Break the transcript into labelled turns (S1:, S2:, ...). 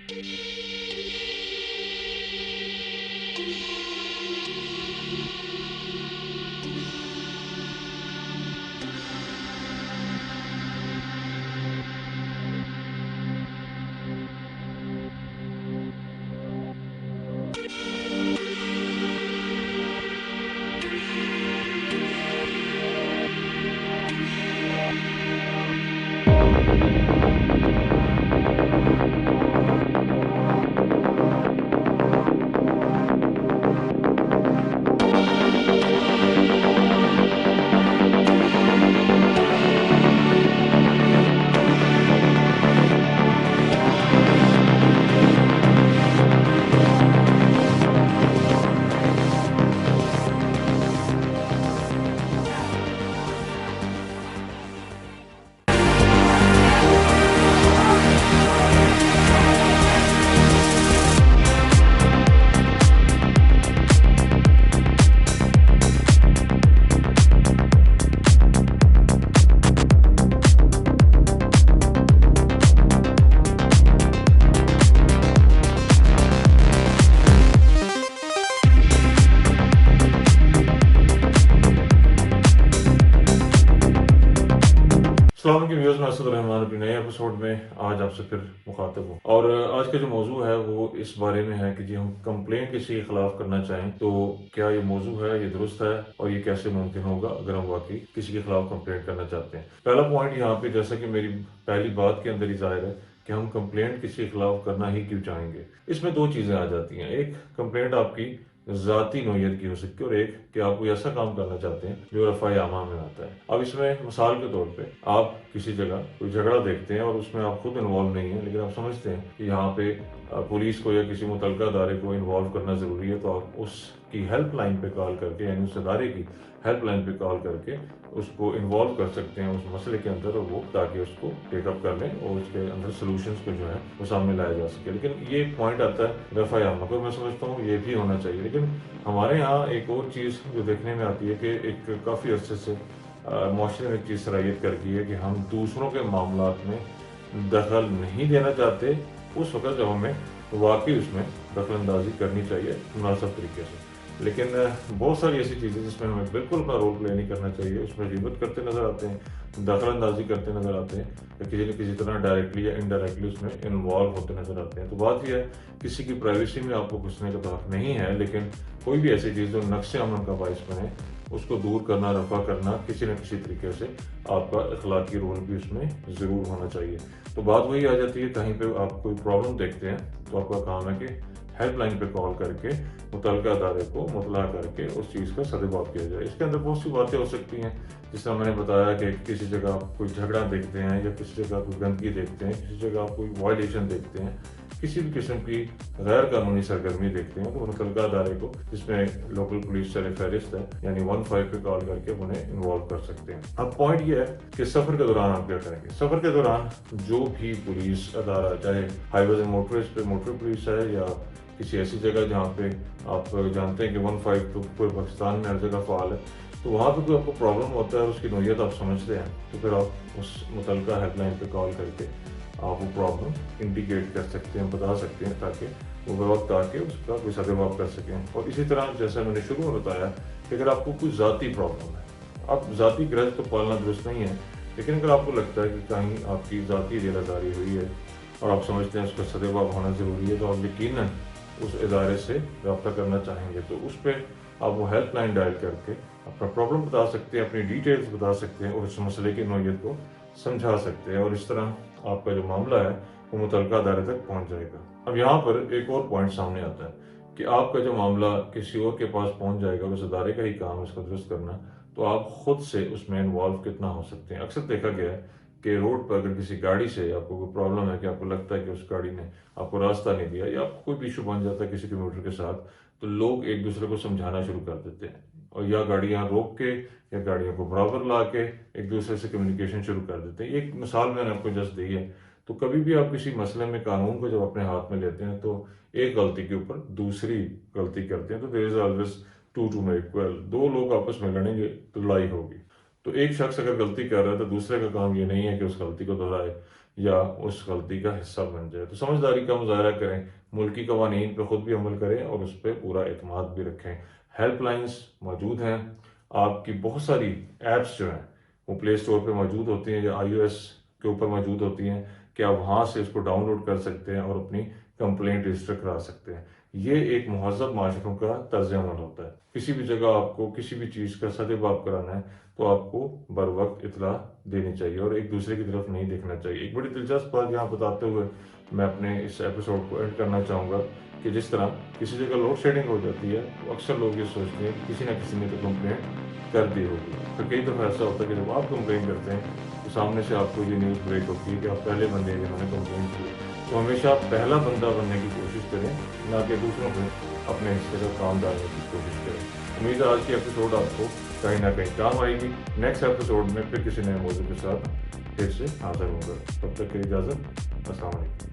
S1: अस्सलाम वालेकुम व्यूअर्स, मैं असद रहमान अपने नए एपिसोड में आज आपसे फिर मुखातब हूँ। और आज का जो मौजू है वो इस बारे में है कि जी हम कंप्लेंट किसी के खिलाफ करना चाहें तो क्या ये मौजू है, ये दुरुस्त है और ये कैसे मुमकिन होगा अगर हम वाकई किसी के खिलाफ कंप्लेंट करना चाहते हैं। पहला पॉइंट यहाँ पे, जैसा कि मेरी पहली बात के अंदर ही जाहिर है कि हम कंप्लेंट किसी के खिलाफ करना ही क्यों चाहेंगे। इसमें दो चीज़ें आ जाती हैं। एक, कंप्लेंट आपकी ज़ाती नौयत की हो सकती है, और एक कि आप कोई ऐसा काम करना चाहते हैं जो रफ़ाए आमा में आता है। अब इसमें मिसाल के तौर पे आप किसी जगह कोई झगड़ा देखते हैं और उसमें आप खुद इन्वॉल्व नहीं हैं, लेकिन आप समझते हैं कि यहाँ पे पुलिस को या किसी मुतलका अदारे को इन्वॉल्व करना ज़रूरी है, तो आप उसकी हेल्पलाइन पे कॉल करके, यानी उस अदारे की हेल्पलाइन पे कॉल करके उसको इन्वॉल्व कर सकते हैं उस मसले के अंदर, और वो ताकि उसको टेकअप कर लें और उसके अंदर सोल्यूशंस को जो है वो सामने लाया जा सके। लेकिन ये पॉइंट आता है रफ़ा आमा को, मैं समझता हूँ ये भी होना चाहिए। लेकिन हमारे यहाँ एक और चीज़ जो देखने में आती है कि एक काफ़ी अरसे से माशरे में एक चीज़ सराहियत कर गई है कि हम दूसरों के मामलात में दखल नहीं देना चाहते उस वक़्त जब हमें वाकई उसमें दखल अंदाजी करनी चाहिए मुनासिब तरीके से। लेकिन बहुत सारी ऐसी चीज़ें जिसमें हमें बिल्कुल अपना रोल प्ले नहीं करना चाहिए, उसमें गिबत करते नज़र आते हैं, दखल अंदाजी करते नज़र आते हैं, या किसी न किसी तरह डायरेक्टली या इनडायरेक्टली उसमें इन्वॉल्व होते नज़र आते हैं। तो बात यह है, किसी की प्राइवेसी में आपको घुसने का हक नहीं है, लेकिन कोई भी ऐसी चीज़ जो नक्शे अमन का बाइस बने उसको दूर करना, रफा करना किसी न किसी तरीके से आपका अखलाकी रोल भी उसमें ज़रूर होना चाहिए। तो बात वही आ जाती है, कहीं पे आप कोई प्रॉब्लम देखते हैं तो आपका काम है कि हेल्पलाइन पे कॉल करके मुतलका अदारे को मुतला करके उस चीज़ का सदुपयोग किया जाए। इसके अंदर बहुत सी बातें हो सकती हैं, जिस तरह मैंने बताया कि किसी जगह आप कोई झगड़ा देखते हैं, या किसी जगह कोई गंदगी देखते हैं, किसी जगह आप कोई वायलेशन देखते हैं, किसी भी किस्म की गैर कानूनी सरगर्मी देखते हैं, तो मुतलका अदारे को, जिसमें लोकल पुलिस सर फहरिस्त है, यानी 15 पे कॉल करके उन्हें इन्वॉल्व कर सकते हैं। अब पॉइंट ये है कि सफ़र के दौरान आप क्या करेंगे। सफ़र के दौरान जो भी पुलिस अदारा, चाहे हाईवेज एंड मोटरवेज पे मोटर पुलिस है या किसी ऐसी जगह जहाँ पे आप जानते हैं कि 15 तो पूरे पाकिस्तान में हर जगह फ़ाल है, तो वहाँ पे कोई आपको प्रॉब्लम होता है और उसकी नौयत आप समझते हैं, तो फिर आप उस मुतलका हेल्पलाइन पे कॉल करके आप वो प्रॉब्लम इंडिकेट कर सकते हैं, बता सकते हैं, ताकि वो वक्त आके उसका कोई सदुपयोग कर सकें। और इसी तरह जैसा मैंने शुरू में बताया कि अगर आपको कोई ज़ाती प्रॉब्लम है, अब ज़ाती ग्रज तो पालना दुरुस्त नहीं है, लेकिन अगर आपको लगता है कि कहीं आपकी ज़ाती जेलादारी हुई है और आप समझते हैं उसका सदुपयोग होना ज़रूरी है, तो आप यकीनन उस इदारे से रब्ता करना चाहेंगे, तो उस पर आप वो हेल्पलाइन डायल करके अपना प्रॉब्लम बता सकते हैं, अपनी डिटेल्स बता सकते हैं और उस मसले की नौयत को समझा सकते हैं, और इस तरह आपका जो मामला है वो मुतलका अदारे तक पहुंच जाएगा। अब यहाँ पर एक और पॉइंट सामने आता है कि आपका जो मामला किसी और के पास पहुंच जाएगा, उस अदारे का ही काम है इसको दुरुस्त करना, तो आप खुद से उसमें इन्वॉल्व कितना हो सकते हैं। अक्सर देखा गया है कि रोड पर अगर किसी गाड़ी से आपको कोई प्रॉब्लम है, कि आपको लगता है कि उस गाड़ी ने आपको रास्ता नहीं दिया, या आपको कोई भी इशू बन जाता है किसी कंप्यूटर के साथ, तो लोग एक दूसरे को समझाना शुरू कर देते हैं, और या गाड़ियां रोक के या गाड़ियों को बराबर ला के एक दूसरे से कम्युनिकेशन शुरू कर देते हैं। एक मिसाल मैंने आपको जस्ट दी है। तो कभी भी आप किसी मसले में कानून को जब अपने हाथ में लेते हैं, तो एक गलती के ऊपर दूसरी गलती करते हैं, तो there is always two to make 12। दो लोग आपस में लड़ेंगे तो लड़ाई होगी। تو ایک شخص اگر غلطی کر رہا ہے تو دوسرے کا کام یہ نہیں ہے کہ اس غلطی کو دہرائے یا اس غلطی کا حصہ بن جائے۔ تو سمجھداری کا مظاہرہ کریں، ملکی قوانین پہ خود بھی عمل کریں اور اس پہ پورا اعتماد بھی رکھیں۔ ہیلپ لائنز موجود ہیں، آپ کی بہت ساری ایپس جو ہیں وہ پلے اسٹور پہ موجود ہوتی ہیں یا آئی او ایس کے اوپر موجود ہوتی ہیں کہ آپ وہاں سے اس کو ڈاؤن لوڈ کر سکتے ہیں اور اپنی کمپلینٹ رجسٹر کرا سکتے ہیں۔ یہ ایک مہذب معاشروں کا طرز عمل ہوتا ہے۔ کسی بھی جگہ آپ کو کسی بھی چیز کا سد باب کرانا ہے تو آپ کو بر وقت اطلاع دینی چاہیے اور ایک دوسرے کی طرف نہیں دیکھنا چاہیے۔ ایک بڑی دلچسپ بات یہاں بتاتے ہوئے میں اپنے اس ایپیسوڈ کو اینڈ کرنا چاہوں گا کہ جس طرح کسی جگہ لوڈ شیڈنگ ہو جاتی ہے تو اکثر لوگ یہ سوچتے ہیں کہ کسی نہ کسی نے تو کمپلینٹ کر دی ہوگی۔ تو کئی دفعہ ایسا ہوتا ہے کہ جب آپ کمپلین کرتے ہیں تو سامنے سے آپ کو یہ نیوز بریک ہوتی ہے کہ آپ پہلے بندے ہیں جنہوں نے کمپلین کی۔ تو ہمیشہ آپ پہلا بندہ بننے کی کوشش کریں، نہ کہ دوسروں کو اپنے حصے کا کام ڈالنے کی کوشش کریں۔ امید ہے آج کی ایپیسوڈ آپ کو کہیں نہ کہیں کام آئے گی۔ نیکسٹ ایپیسوڈ میں پھر کسی نئے موضوع کے ساتھ پھر سے حاضر ہوں گا۔ تب تک کے لیے اجازت، السلام علیکم۔